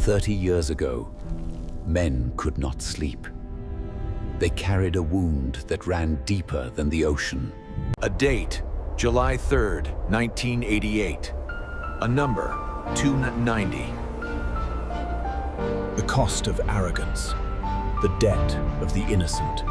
30 years ago, men could not sleep. They carried a wound that ran deeper than the ocean. A date, July 3rd, 1988. A number, 290. The cost of arrogance, the debt of the innocent.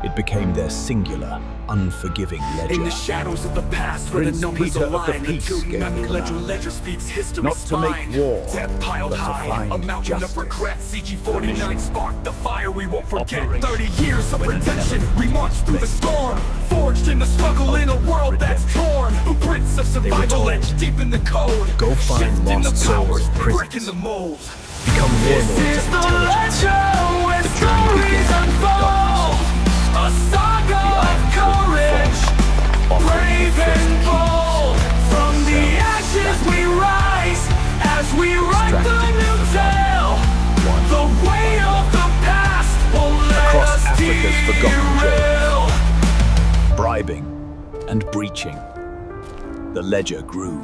It became their singular, unforgiving ledger. In the shadows of the past, where the Prince numbers Peter of the align, Peace the gave the ledger command. speaks history's Not to make spine. war, Death piled but to high, find a mountain justice. of regret. CG-49 sparked the fire we won't forget. Operation 30 years of when redemption, another we marched through the storm, forged in the struggle in a world that's torn. Blueprints of survival told, etched deep in the code. go find Shifting lost the souls powers, in prisons. breaking the mold. Become This warlords is of the intelligence. legend where The journey stories began. unfold. A saga of courage, brave and bold. From the ashes we rise, as we write the new tale. The way of the past will let Across us Africa's forgotten derail. Bribing and breaching. The ledger grew.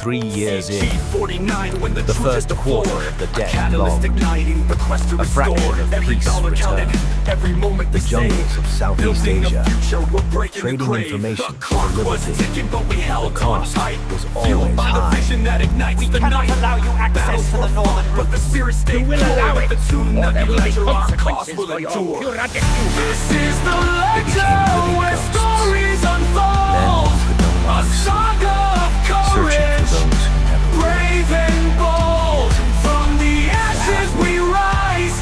3 years in, CG-49 when the the truth first hit the quarter floor. of the A debt catalyst logged. igniting the quest to A restore. fraction of Every peace dollar counted, returned. every moment The we jungles saved. of Southeast Building Asia, a future, we're breaking trading the grave. information The clock for was liberty. ticking, but we held The on cost tight. was Fueled always by the high. vision that ignites the cannot night. allow you access Battles to the were northern fought, but the spirit stayed You will pure. allow With it, the tune or that there we will be ledger, our cause consequences will for your endure. pure attitude. This is the became legend living where ghosts. stories Men unfold. who could no A longer sleep, saga of searching for courage, those who never will. brave and bold. From the ashes we rise,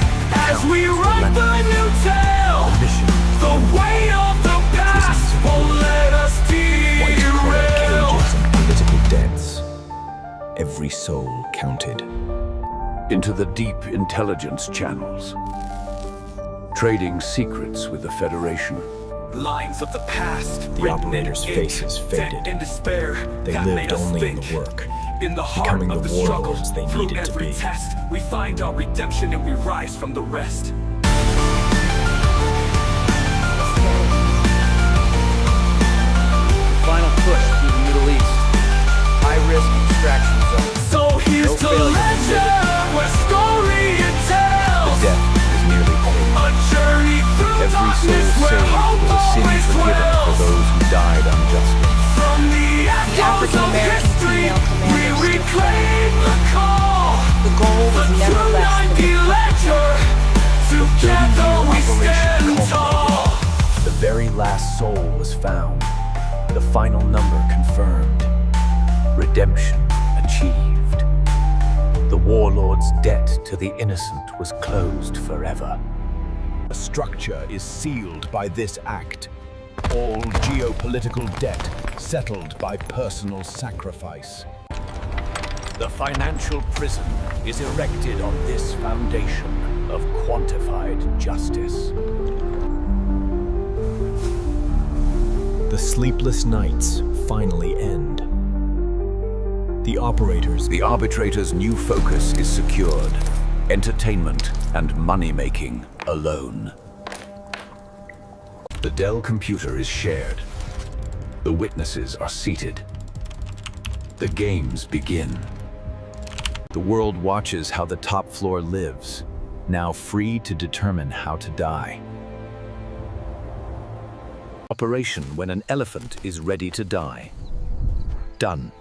as we write the new tale. Mission, The way of the past will let us white-collar derail. cages and political debts. Every soul counted. Into the deep intelligence channels, trading secrets with the Federation. Lines of the past, The written in operators' ink, faces debt faded. and despair. They that lived made us only in think. the work, In the heart becoming of the the struggle, warlords they through needed to every be. test, we find our redemption and we rise from the rest. Final push through the Middle East. High-risk extraction zone. So here's No to failure legend, where story it tells. Debt was nearly paid. A journey through Every soul darkness where saved hope was a sin always forgiven for dwells. those who died unjustly. From the echoes of African-American history, female we commander stood reclaim the call. The goal was never less than the ledger. Together we stand tall. The very last soul was found. The final number confirmed. Redemption achieved. The warlord's debt to the innocent was closed forever. A structure is sealed by this act. All geopolitical debt settled by personal sacrifice. The financial prison is erected on this foundation of quantified justice. The sleepless nights finally end. The The arbitrator's new focus is secured. Entertainment and money-making alone. The Dell computer is shared. The witnesses are seated. The games begin. The world watches how the top floor lives, now free to determine how to die. Operation when an elephant is ready to die. Done.